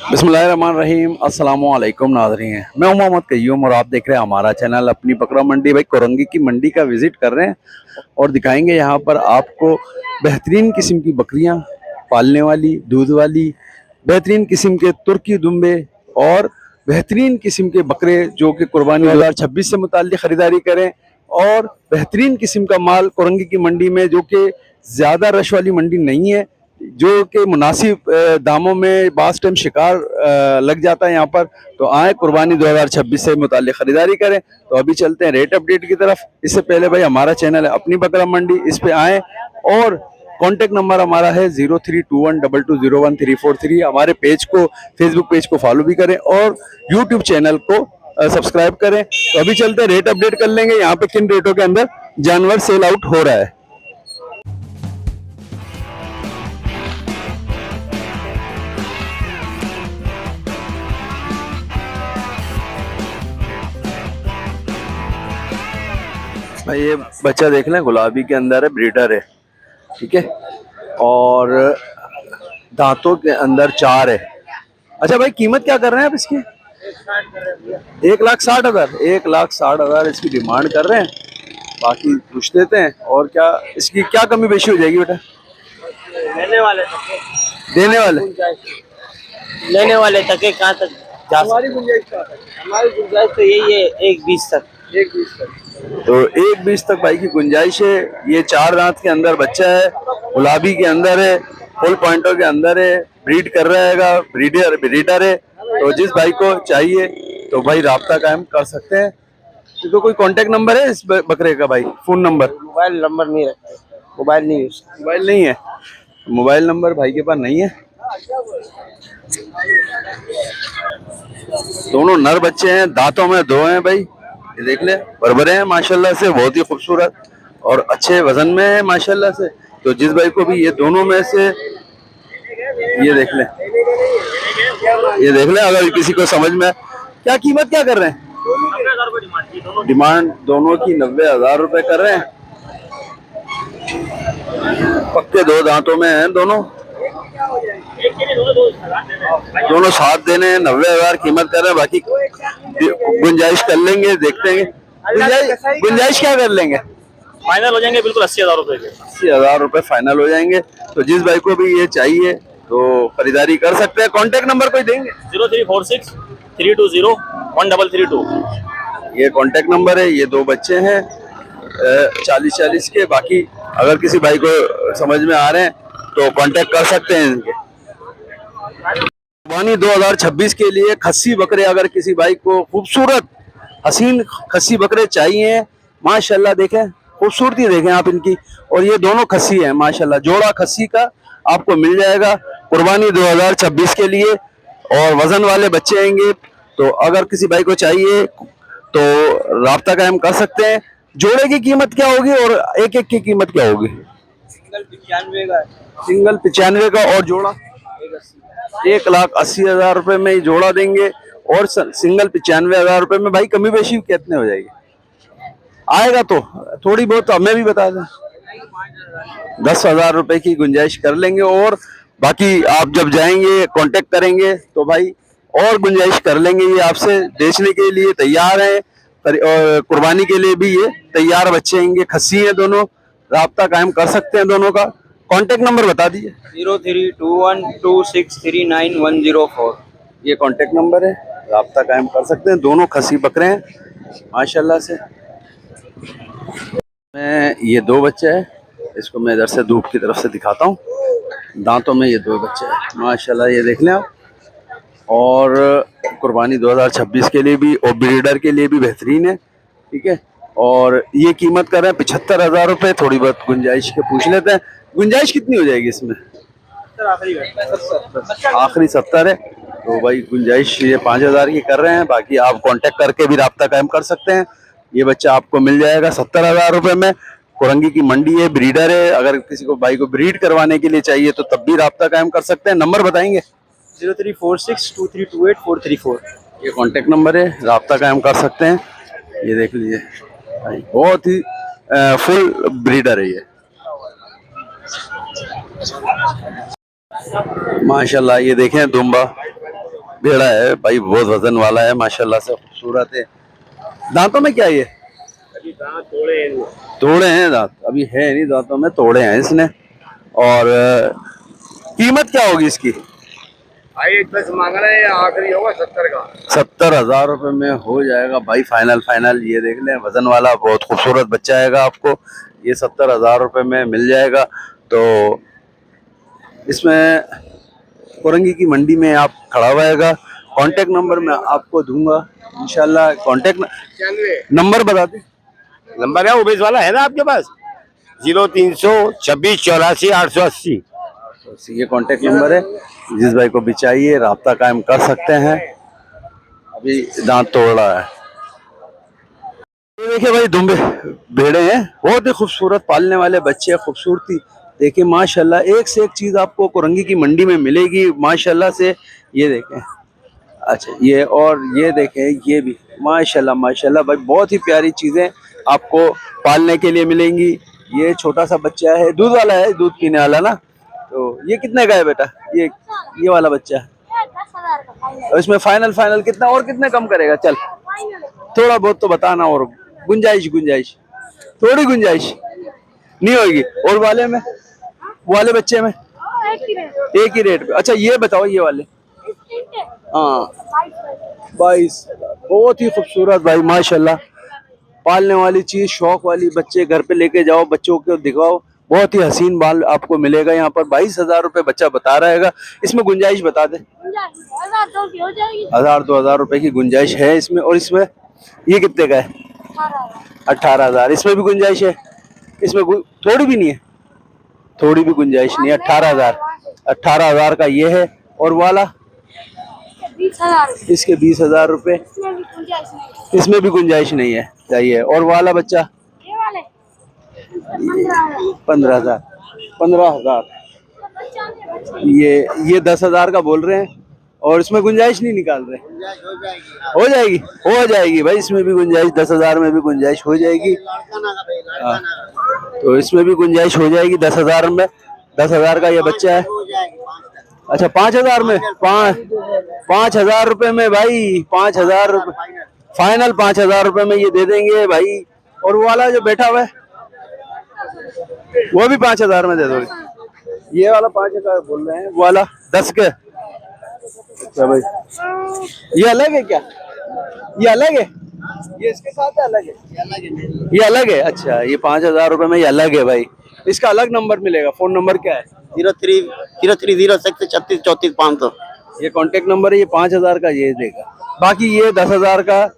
बिस्मिल्लाहिर्रहमानिर्रहीम अस्सलामुअलैकुम नाज़रीन, मैं हूं मोहम्मद कय्यूम और आप देख रहे हैं हमारा चैनल अपनी बकरा मंडी। भाई कोरंगी की मंडी का विज़िट कर रहे हैं और दिखाएंगे यहाँ पर आपको बेहतरीन किस्म की बकरियाँ, पालने वाली, दूध वाली, बेहतरीन किस्म के तुर्की दुम्बे और बेहतरीन किस्म के बकरे जो कि कुर्बानी 2026 से मुताल्लिक़ ख़रीदारी करें। और बेहतरीन किस्म का माल कोरंगी की मंडी में, जो कि ज़्यादा रश वाली मंडी नहीं है, जो कि मुनासिब दामों में बास टाइम शिकार लग जाता है यहाँ पर। तो आए कुर्बानी 2026 से मुताल्लिक़ ख़रीदारी करें। तो अभी चलते हैं रेट अपडेट की तरफ। इससे पहले भाई हमारा चैनल है अपनी बकरा मंडी, इस पे आएँ और कॉन्टेक्ट नंबर हमारा है 032122014343। हमारे पेज को, फेसबुक पेज को फॉलो भी करें और यूट्यूब चैनल को सब्सक्राइब करें। तो अभी चलते हैं रेट अपडेट कर लेंगे यहाँ पे किन रेटों के अंदर जानवर सेल आउट हो रहा है। भाई ये बच्चा देख लें, गुलाबी के अंदर है, ब्रीडर है, ठीक है, और दांतों के अंदर 4 है। अच्छा भाई, कीमत क्या कर रहे हैं आप इसकी? 1,60,000। 1,60,000 इसकी डिमांड कर रहे हैं। बाकी पूछ देते हैं और क्या इसकी क्या कमी बेशी हो जाएगी बेटा? लेने वाले देने वाले लेने वाले तक है, कहाँ तक जा हमारी गुंजाइश तो यही है 1,20 तक। 1,20 तक तो 1,20 तक भाई की गुंजाइश है। ये 4 दांत के अंदर बच्चा है, गुलाबी के अंदर है, फुल पॉइंटों के अंदर है, ब्रीड कर रहेगा, ब्रीडर है। तो जिस भाई को चाहिए तो भाई राब्ता कायम कर सकते हैं। तो कोई कांटेक्ट नंबर है इस बकरे का भाई? Phone number? मोबाइल नंबर नहीं रखते, मोबाइल नहीं है। मोबाइल नंबर भाई के पास नहीं है। दोनों नर बच्चे हैं, दांतों में 2 हैं भाई, ये देख ले, बरबरे हैं माशाल्लाह से, बहुत ही खूबसूरत और अच्छे वजन में है माशाल्लाह से। तो जिस भाई को भी ये दोनों में से, ये देख ले, अगर किसी को समझ में, क्या कीमत क्या कर रहे हैं? डिमांड दोनों की 90,000 रुपए कर रहे हैं। पक्के 2 दांतों में हैं दोनों साथ देने हैं। 90,000 कीमत कर रहे हैं। बाकी गुंजाइश कर लेंगे, देखते हैं गुंजाइश क्या कर लेंगे। फाइनल हो जाएंगे बिल्कुल 80,000 रुपए के। 80,000 रुपए फाइनल हो जाएंगे। तो जिस भाई को भी ये चाहिए तो खरीदारी कर सकते हैं। कांटेक्ट नंबर कोई देंगे? 0346-320-1332। ये कांटेक्ट नंबर है। ये 2 बच्चे हैं 40-40 के। बाकी अगर किसी भाई को समझ में आ रहे हैं तो कांटेक्ट कर सकते हैं इनके। कुर्बानी 2026 के लिए खस्सी बकरे, अगर किसी भाई को खूबसूरत हसीन खस्सी बकरे चाहिए, माशाल्लाह देखें, खूबसूरती देखें आप इनकी। और ये दोनों खस्सी हैं माशाल्लाह, जोड़ा खस्सी का आपको मिल जाएगा कुर्बानी 2026 के लिए। और वजन वाले बच्चे आएंगे। तो अगर किसी भाई को चाहिए तो राब्ता कायम कर सकते हैं। जोड़े की कीमत क्या होगी और एक की कीमत क्या होगी? सिंगल 95 का और जोड़ा 1,80,000 रुपए में ही जोड़ा देंगे। और सिंगल 95,000 रुपए में भाई कमी बेशी कितने हो जाएगी? आएगा तो थोड़ी बहुत हमें भी बता दें। 10,000 रुपए की गुंजाइश कर लेंगे। और बाकी आप जब जाएंगे कांटेक्ट करेंगे तो भाई और गुंजाइश कर लेंगे। ये आपसे बेचने के लिए तैयार है और कुर्बानी के लिए भी ये तैयार बच्चे हैं। खस्सी है दोनों, राब्ता कायम कर सकते हैं दोनों का। कांटेक्ट नंबर बता दीजिए। 03212639 ये कांटेक्ट नंबर है, राब्ता कायम कर सकते हैं। दोनों खस्सी बकरे हैं माशाल्लाह से। मैं ये 2 बच्चे हैं, इसको मैं इधर से धूप की तरफ से दिखाता हूँ। दांतों में ये 2 बच्चे हैं माशाल्लाह, ये देख लें आप। और कुर्बानी 2026 के लिए भी और ब्रीडर के लिए भी बेहतरीन है, ठीक है। और ये कीमत कर रहे हैं 75,000 रुपये। थोड़ी बहुत गुंजाइश के पूछ लेते हैं। गुंजाइश कितनी हो जाएगी इसमें? आखिरी 70 है। तो भाई गुंजाइश ये 5,000 की कर रहे हैं। बाकी आप कांटेक्ट करके भी राब्ता कायम कर सकते हैं। ये बच्चा आपको मिल जाएगा 70,000 रुपये में। कोरंगी की मंडी है, ब्रीडर है। अगर किसी को भाई को ब्रीड करवाने के लिए चाहिए तो तब भी राब्ता कायम कर सकते हैं। नंबर बताएंगे? 03462328 ये कांटेक्ट नंबर है, राब्ता कायम कर सकते हैं। ये देख लीजिए भाई, बहुत ही फुल ब्रीडर है ये माशाल्लाह। ये देखें दुम्बा, भेड़ा है भाई, बहुत वजन वाला है माशाल्लाह से, खूबसूरत है। दांतों में क्या है ये? अभी दांत तोड़े तोड़े हैं दांत, अभी है नहीं दांतों में, तोड़े हैं इसने। और कीमत क्या होगी इसकी? भाई 1 मांग रहे हैं, आखिरी होगा 70 का। 70,000 रुपए में हो जाएगा भाई, फाइनल फाइनल। ये देख लें, वजन वाला बहुत खूबसूरत बच्चा आएगा आपको, ये 70,000 रुपए में मिल जाएगा। तो इसमें कोरंगी की मंडी में आप खड़ा हुएगा। कांटेक्ट नंबर मैं आपको दूंगा इंशाल्लाह। कांटेक्ट नंबर बता दें। नंबर है उबेश वाला है ना आपके पास? 0326 84 880। ये कांटेक्ट नंबर है, जिस भाई को भी चाहिए राब्ता कायम कर सकते हैं। अभी दांत तोड़ रहा है। ये देखिए भाई, दुम्बे भेड़े हैं, बहुत ही खूबसूरत, पालने वाले बच्चे, खूबसूरती देखिए माशाल्लाह। एक से एक चीज आपको कोरंगी की मंडी में मिलेगी माशाल्लाह से। ये देखें, अच्छा ये, और ये देखें, ये भी माशाल्लाह माशाल्लाह भाई, बहुत ही प्यारी चीजें आपको पालने के लिए मिलेंगी। ये छोटा सा बच्चा है, दूध वाला है, दूध पीने वाला ना। तो ये कितने का है बेटा? ये वाला बच्चा है, 10,000 का फाइनल। और इसमें फाइनल फाइनल कितना, और कितने कम करेगा? चल थोड़ा बहुत तो बताना, और गुंजाइश गुंजाइश थोड़ी गुंजाइश नहीं होगी। और वाले में, वाले बच्चे में एक ही रेट पे। अच्छा ये बताओ, ये वाले? हाँ 22, बहुत ही खूबसूरत भाई माशाल्लाह, पालने वाली चीज, शौक वाली, बच्चे घर पे लेके जाओ, बच्चों को दिखाओ, बहुत ही हसीन बाल आपको मिलेगा यहाँ पर। 22,000 रुपए बच्चा बता रहेगा। इसमें गुंजाइश बता दे। 1,000-2,000 रुपए की गुंजाइश है इसमें। और इसमें ये कितने का है? 18,000। इसमें भी गुंजाइश है? इसमें थोड़ी भी नहीं है, थोड़ी भी गुंजाइश नहीं है। 18,000, 18,000 का ये है। और वाला? 20,000। इसके 20,000 रुपए, इसमें भी गुंजाइश नहीं है, चाहिए। और वाला बच्चा? ये वाले 15,000, 15,000। ये 10,000 का बोल रहे हैं, और इसमें गुंजाइश नहीं निकाल रहे। हो जाएगी, हो जाएगी भाई, इसमें भी गुंजाइश, 10,000 में भी गुंजाइश हो जाएगी। हाँ, तो इसमें भी गुंजाइश हो जाएगी 10,000 में। 10,000 का ये बच्चा है। अच्छा 5,000 में, 5,000 रुपए में भाई, 5,000 रुपए फाइनल, 5,000 रुपए में ये दे देंगे भाई। और वो वाला जो बैठा हुआ है, वो भी 5,000 में दे दोगे? ये वाला 5,000 बोल रहे हैं, वो वाला 10 के। अच्छा भाई, ये अलग है क्या? ये अलग है, ये इसके साथ अलग है? ये अलग है। अच्छा, ये 5,000 रुपए में ये अलग है भाई। इसका अलग नंबर मिलेगा। फोन नंबर क्या है? 0306 36 34 500। ये कांटेक्ट नंबर है। ये 5,000 का ये देगा। बाकी ये 10,000 का,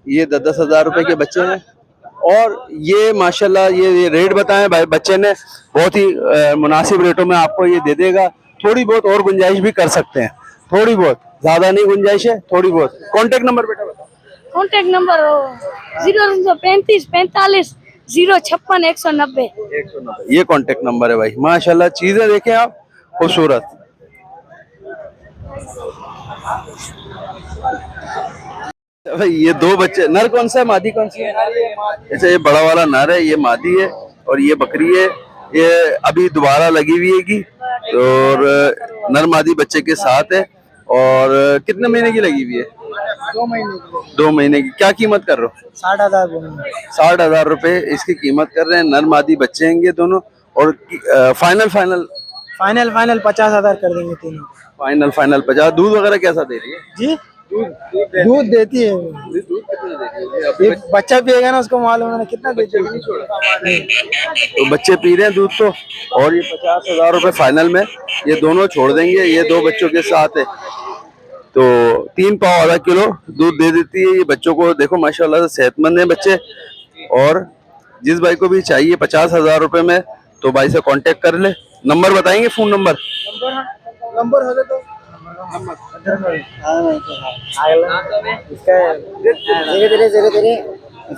ये 10,000 रुपए के बच्चे हैं। और ये माशाल्लाह, ये रेट बताएं भाई बच्चे ने, बहुत ही मुनासिब रेटों में आपको ये दे देगा। थोड़ी बहुत और गुंजाइश भी कर सकते हैं, थोड़ी बहुत, ज्यादा नहीं गुंजाइश है, थोड़ी बहुत। कांटेक्ट नंबर बेटा बताओ। Contact number 035 45 056 190। ये कांटेक्ट नंबर है भाई माशाल्लाह। चीजें देखें आप, खूबसूरत। भाई ये दो बच्चे, नर कौन सा है, मादी कौन सी है? अच्छा ये बड़ा वाला नर है, ये मादी है, और ये बकरी है। ये अभी दोबारा लगी हुई है, और नर मादी बच्चे के साथ है। और कितने महीने की लगी हुई है? 2 महीने की। 2 महीने की। क्या कीमत कर रहे हो? 60,000। 60,000 रुपए इसकी कीमत कर रहे हैं। नर मादी बच्चे हैं ये दोनों। और फाइनल फाइनल फाइनल 50,000 कर देंगे तीनों। Final final 50। दूध वगैरह कैसा दे रही है? जी दूध देती है। दूध कितना दे रही है? ये बच्चा पिएगा ना, उसको मालूम है ना कितना देती है। तो बच्चे पी रहे हैं दूध तो। और ये 50,000 रुपए फाइनल में ये दोनों छोड़ देंगे, ये दो बच्चों के साथ है। तो 3 पाव आधा किलो दूध दे देती है ये बच्चों को। देखो माशाल्लाह से सेहतमंद है बच्चे। और जिस भाई को भी चाहिए 50,000 रुपए में, तो भाई से कांटेक्ट कर ले। नंबर बताएंगे, फोन नंबर? नंबर हो तो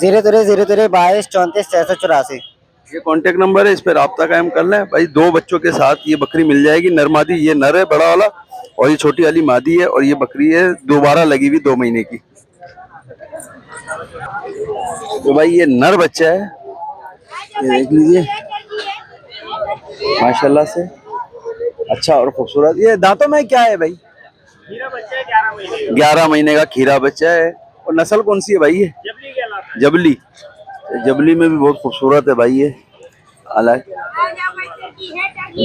धीरे 22 34 684। ये कांटेक्ट नंबर है, इस पे राब्ता कायम कर लें भाई। 2 बच्चों के साथ ये बकरी मिल जाएगी, नर मादी। ये नर है बड़ा वाला, और ये छोटी वाली मादी है। और ये बकरी है दोबारा लगी हुई 2 महीने की। तो भाई ये नर बच्चा है, ये देख लीजिए माशाल्लाह से, अच्छा और खूबसूरत। ये दांतों में क्या है भाई? खीरा बच्चा है 11 महीने 11 महीने का खीरा बच्चा है। और नस्ल कौन सी है भाई ये? जबली कहलाता है। जबली। जबली में भी बहुत खूबसूरत है भाई ये। अलग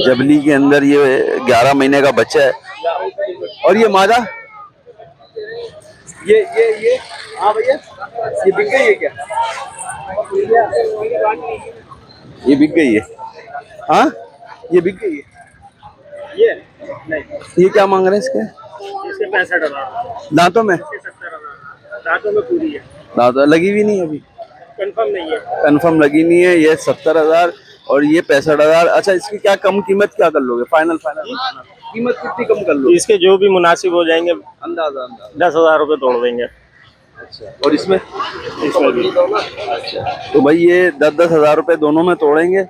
जबली के अंदर ये 11 महीने का बच्चा है। और ये मादा, ये हाँ भैया, ये बिक गई है क्या? ये बिक गई है। हाँ ये बिक गई है। ये नहीं, ये क्या मांग रहे हैं इसके? इसके 65,000, दांतों में? 70,000 दांतों में पूरी है, दांतों लगी भी नहीं अभी, कंफर्म नहीं है। कंफर्म लगी नहीं है। ये 70,000 और ये 65,000। अच्छा इसकी क्या कम कीमत क्या कर लोगे? फाइनल कीमत कितनी कम कर लोगे? इसके जो भी मुनासिब हो जाएंगे अंदाजा 10,000 रुपए तोड़ देंगे। अच्छा और इसमें भी तो भाई ये 10-10 हजार रुपए दोनों में तोड़ेंगे।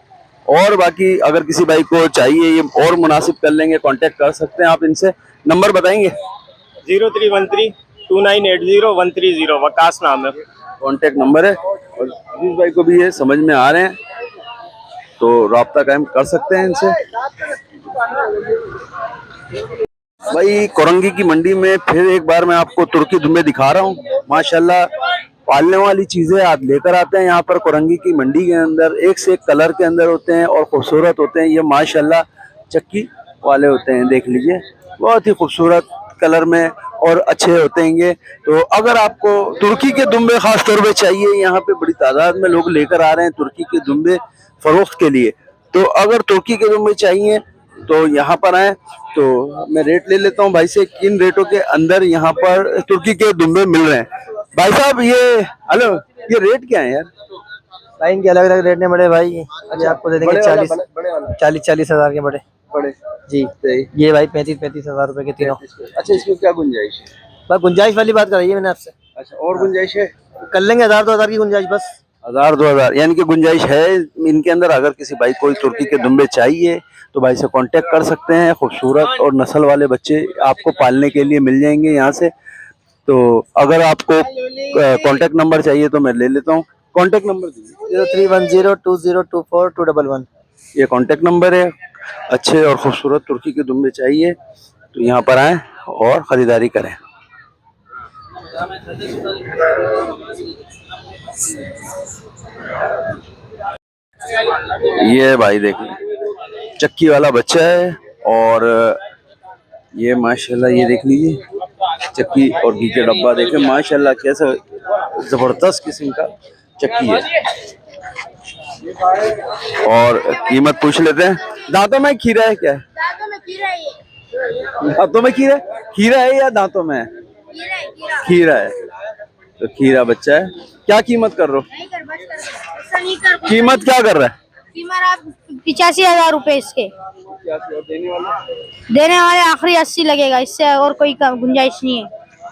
और बाकी अगर किसी भाई को चाहिए ये और मुनासिब कर लेंगे, कांटेक्ट कर सकते हैं आप इनसे। नंबर बताएंगे? 03132980 130 वकास नाम है। कांटेक्ट नंबर है। और जिस भाई को भी ये समझ में आ रहे हैं तो राब्ता कायम कर सकते हैं इनसे। भाई कोरंगी की मंडी में फिर एक बार मैं आपको तुर्की दुम्बे दिखा रहा हूँ। माशाल्लाह पालने वाली चीजें आप लेकर आते हैं यहाँ पर कोरंगी की मंडी के अंदर। एक से एक कलर के अंदर होते हैं और खूबसूरत होते हैं। ये माशाल्लाह चक्की वाले होते हैं, देख लीजिए बहुत ही खूबसूरत कलर में और अच्छे होते हैं ये। तो अगर आपको तुर्की के दुम्बे खास तौर पे चाहिए, यहाँ पे बड़ी तादाद में लोग लेकर आ रहे हैं तुर्की के दुम्बे फरोख्त के लिए। तो अगर तुर्की के दुम्बे चाहिए तो यहाँ पर आए। तो मैं रेट ले लेता हूँ भाई से, किन रेटों के अंदर यहाँ पर तुर्की के दुम्बे मिल रहे हैं। भाई साहब ये हेलो, ये रेट क्या है यार? भाई इनके अलग अलग रेट ने बड़े भाई। ये आपको दे देंगे बड़े वाला, 40 बड़े वाला 40 हजार के बड़े बड़े जी। सही। ये भाई 35 हजार रुपए के तीनों। अच्छा इसमें क्या गुंजाइश है? बस गुंजाइश वाली बात कराई है मैंने आपसे। अच्छा और गुंजाइश है? कर लेंगे 1000-2000 की गुंजाइश बस। 1000-2000 यानी कि गुंजाइश है इनके अंदर। अगर किसी भाई को तुर्की के दुम्बे चाहिए तो भाई से कांटेक्ट कर सकते हैं। खूबसूरत और नस्ल वाले बच्चे आपको पालने के लिए मिल जाएंगे यहाँ से। तो अगर आपको कांटेक्ट नंबर चाहिए तो मैं ले लेता हूँ। Contact number 031020242111। ये कांटेक्ट नंबर है। अच्छे और खूबसूरत तुर्की के दुम्बे चाहिए तो यहाँ पर आएँ और ख़रीदारी करें। ये भाई देख लें चक्की वाला बच्चा है। और ये माशाल्लाह ये देख लीजिए चक्की और घी के डब्बा देखें माशाल्लाह कैसा जबरदस्त किस्म का चक्की है। और कीमत पूछ लेते हैं। दांतों में खीरा है क्या? दांतों में खीरा है ये। दांतों में खीरा? खीरा है या दांतों में? खीरा है। तो खीरा बच्चा है। क्या कीमत कर रहे हो? कीमत क्या कर रहा है? कीमत आप 85,000 रुपए इसके देने वाले। आखिरी 80 लगेगा, इससे और कोई गुंजाइश नहीं है।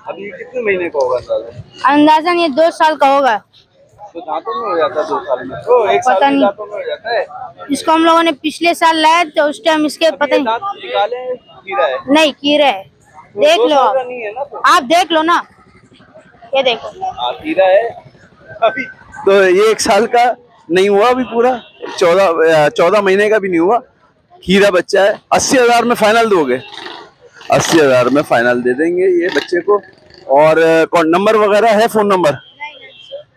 अभी कितने महीने का होगा अंदाजन ये 2 साल का होगा। तो दांतों में हो जाता है 2 साल में? तो 1 साल पता में नहीं। दांतों में हो जाता है। इसको हम लोगों ने पिछले साल लाया तो उस टाइम इसके पता नहीं। दांत निकाले खीरा है? नहीं खीरा है, देख लो आप। नहीं है ना तो? आप देख लो ना, ये देखो खीरा है अभी। तो ये 1 साल का नहीं हुआ अभी पूरा, 14 महीने का भी नहीं हुआ। खीरा बच्चा है। 80,000 में फाइनल दोगे? 80,000 में फाइनल दे देंगे ये बच्चे को। और कौन नंबर वगैरह है? फोन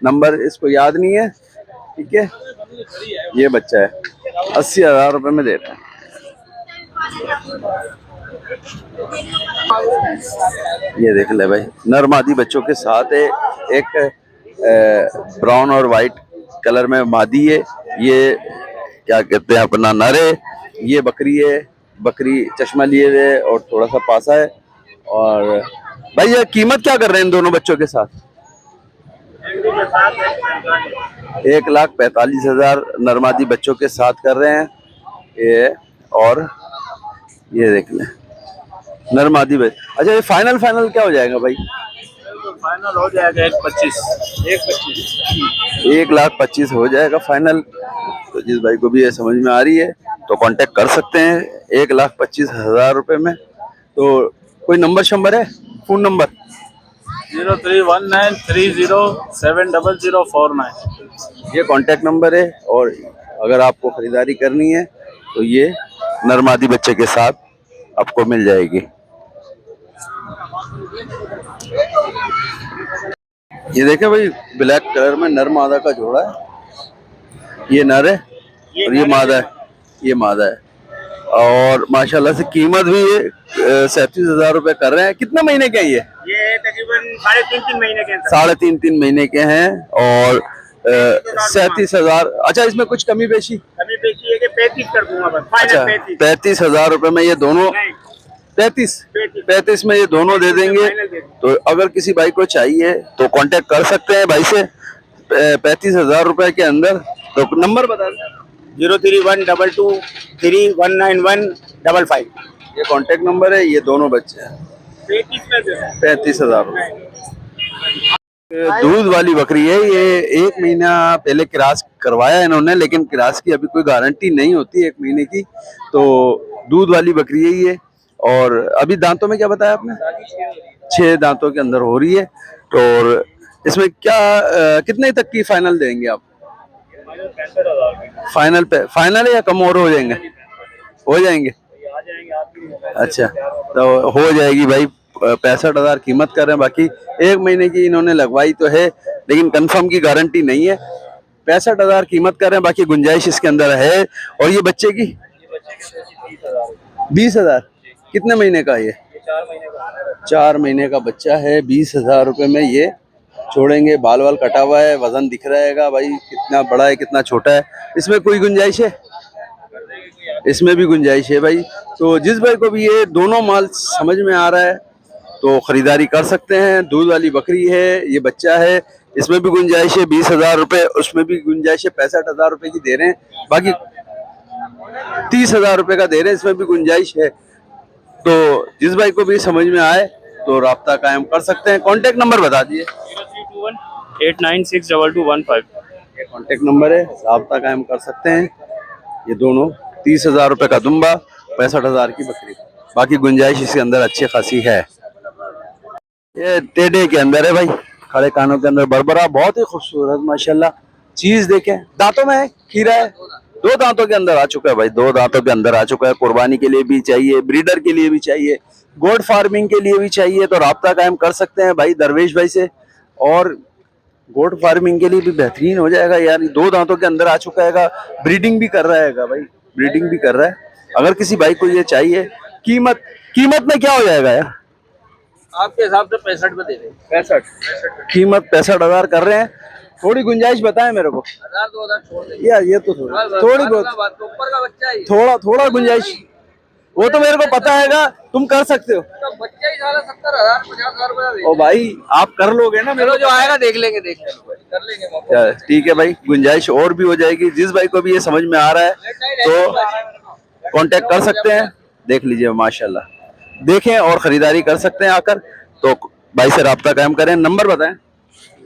नंबर इसको याद नहीं है, ठीक है। ये बच्चा है 80,000 रुपए में दे रहे हैं। ये देख ले भाई नर मादी बच्चों के साथ है। एक ब्राउन और वाइट कलर में मादी है। ये क्या कहते हैं अपना नर है। ये बकरी है। बकरी चश्मा लिए हुए है और थोड़ा सा पासा है। और भाई ये कीमत क्या कर रहे हैं इन दोनों बच्चों के साथ? 1,45,000 नरमादी बच्चों के साथ कर रहे हैं ये। और ये देख लें नरमादी बच्चे। अच्छा ये फाइनल क्या हो जाएगा भाई? फाइनल हो जाएगा 1,25,000 1,25,000 हो जाएगा फाइनल। तो जिस भाई को भी ये समझ में आ रही है तो कांटेक्ट कर सकते हैं 1,25,000 रुपए में। तो कोई नंबर है? फोन नंबर 0319307049 ये कांटेक्ट नंबर है। और अगर आपको खरीदारी करनी है तो ये नरमादी बच्चे के साथ आपको मिल जाएगी। ये देखे भाई, ब्लैक कलर में नर मादा का जोड़ा है। ये नर है और ये मादा है, ये मादा है। और माशाल्लाह से कीमत भी ये 37,000 रुपए कर रहे हैं। कितने महीने के हैं ये तकरीबन 3.5 महीने के हैं। 3.5 महीने के हैं और 37,000। अच्छा, इसमें कुछ कमी पेशी है कि 35 कर दूंगा बस, अच्छा, 35,000 रुपए में ये दोनों 35 में ये दोनों दे देंगे। तो अगर किसी भाई को चाहिए तो कांटेक्ट कर सकते हैं भाई से 35,000 रुपए के अंदर। तो नंबर बता दें। 03122319155। ये कांटेक्ट नंबर है। ये दोनों बच्चे हैं 35,000 रुपए। दूध वाली बकरी है ये। 1 महीना पहले क्रॉस करवाया इन्होंने, लेकिन क्रॉस की अभी कोई गारंटी नहीं होती 1 महीने की। तो दूध वाली बकरी है ये। और अभी दांतों में क्या बताया आपने? 6 दांतों के अंदर हो रही है। तो इसमें क्या कितने तक की फाइनल देंगे आप? फाइनल है या कम और हो जाएंगे? हो जाएंगे। अच्छा, तो हो जाएगी भाई। 65,000 कीमत कर रहे हैं। बाकी 1 महीने की इन्होंने लगवाई तो है, लेकिन कंफर्म की गारंटी नहीं है। 65,000 कीमत कर रहे हैं। बाकी गुंजाइश इसके अंदर है। और ये बच्चे की 20,000। कितने महीने का ये? 4 महीने का बच्चा है। 20,000 रुपए में ये छोड़ेंगे। बाल वाल कटा हुआ है, वजन दिख रहेगा भाई कितना बड़ा है कितना छोटा है। इसमें कोई गुंजाइश है? इसमें भी गुंजाइश है भाई। तो जिस भाई को भी ये दोनों माल समझ में आ रहा है तो खरीदारी कर सकते हैं। दूध वाली बकरी है, ये बच्चा है, इसमें भी गुंजाइश है 20,000 रुपए, उसमें भी गुंजाइश है 65,000 रुपए की दे रहे हैं। बाकी 30,000 रुपए का दे रहे हैं, इसमें भी गुंजाइश है। तो जिस भाई को भी समझ में आए तो राब्ता कायम कर सकते हैं। कांटेक्ट नंबर बता दिए। 0321896215। ये कांटेक्ट नंबर है, राब्ता कायम कर सकते हैं। ये दोनों 30,000 रुपए का दुम्बा, 65,000 की बकरी। बाकी गुंजाइश इसके अंदर अच्छी खासी है। ये टेढ़े के अंदर है भाई, खड़े कानों के अंदर बरबरा, बहुत ही खूबसूरत माशाल्लाह। चीज देखें, दांतों में है, खीरा है, 2 दांतों के अंदर आ चुका है भाई, 2 दांतों के अंदर आ चुका है। कुर्बानी के लिए भी चाहिए, ब्रीडर के लिए भी चाहिए, गोट फार्मिंग के लिए भी चाहिए। तो राब्ता कायम कर सकते हैं भाई दरवेश भाई से। और गोट फार्मिंग के लिए भी बेहतरीन हो जाएगा यार। 2 दांतों के अंदर आ चुका है, ब्रीडिंग भी कर रहा है भाई, ब्रीडिंग भी कर रहा है। अगर किसी भाई को ये चाहिए, कीमत में क्या हो जाएगा यार आपके हिसाब से 65 में दे दें। 65 कीमत 65,000 कर रहे हैं। थोड़ी गुंजाइश बताएं मेरे को। 1000-2000 छोड़ दें यार ये तो थोड़ी बहुत, ऊपर का बच्चा ही थोड़ा गुंजाइश, वो तो मेरे को पता हैगा, तुम कर सकते हो। तो बच्चा ही साला 70,000 50,000 रुपया ओ भाई आप कर लोगे ना? मेरे जो आएगा देख लेंगे कर लेंगे मौका। को ठीक है भाई, गुंजाइश और भी हो जाएगी। जिस भाई को भी ये समझ में आ रहा है तो कांटेक्ट कर सकते हैं। देख लीजिए माशाल्लाह, देखें और खरीदारी कर सकते हैं आकर। तो भाई से राब्ता कायम करें। नंबर बताएं।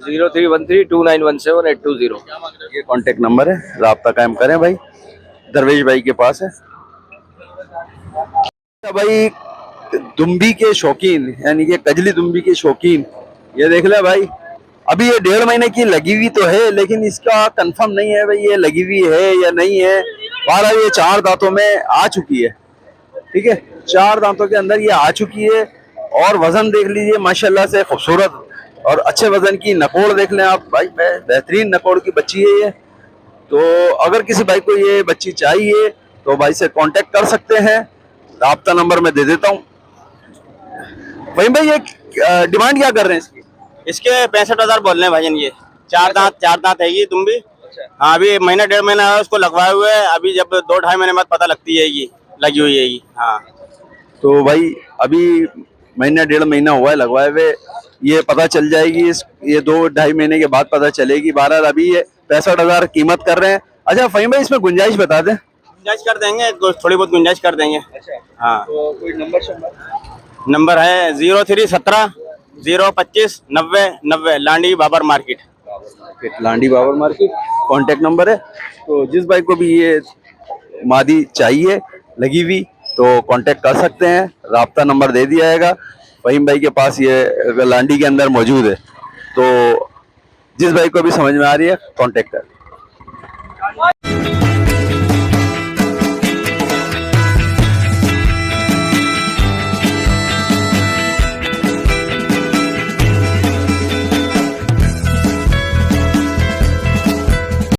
03132917 ये कांटेक्ट नंबर है, राब्ता कायम करें भाई, दरवेश भाई के पास है। भाई दुम्बी के शौकीन, यानी कि कजली दुम्बी के शौकीन, ये देख ले भाई। अभी ये 1.5 महीने की लगी हुई तो है, लेकिन इसका कंफर्म नहीं है भाई ये लगी हुई है या नहीं है। बारह ये 4 दांतों में आ चुकी है, ठीक है, 4 दांतों के अंदर ये आ चुकी है। और वजन देख लीजिए माशाल्लाह से खूबसूरत और अच्छे वजन की। नकोड़ देख लें आप भाई, बेहतरीन नकोड़ की बच्ची है ये। तो अगर किसी भाई को ये बच्ची चाहिए तो भाई से कांटेक्ट कर सकते हैं। राब्ता नंबर मैं दे देता हूँ। वही भाई ये डिमांड क्या कर रहे हैं इसकी? इसके 65,000 बोल रहे हैं भाईजान। ये 4 दांत है ये तुम भी। हाँ, अभी 1.5 महीना है उसको लगवाए हुए। अभी जब 2-2.5 महीने बाद पता लगती है ये लगी हुई है ये। हाँ, तो भाई अभी 1.5 महीना हुआ है लगवाए हुए, ये पता चल जाएगी ये 2-2.5 महीने के बाद पता चलेगी। 12 अभी ये 65,000 कीमत कर रहे हैं। अच्छा फहीम भाई, इसमें गुंजाइश बता दें। गुंजाइश कर देंगे, थोड़ी बहुत गुंजाइश कर देंगे। हाँ, तो कोई नंबर है 0317-025-90-90 Landi Babar market, Landi Babar market contact number है। तो जिस भाई को भी ये मादी चाहिए लगी हुई तो कांटेक्ट कर सकते हैं। राब्ता नंबर दे दिया जाएगा। फहीम भाई के पास ये लांडी के अंदर मौजूद है। तो जिस भाई को भी समझ में आ रही है कांटेक्ट कर।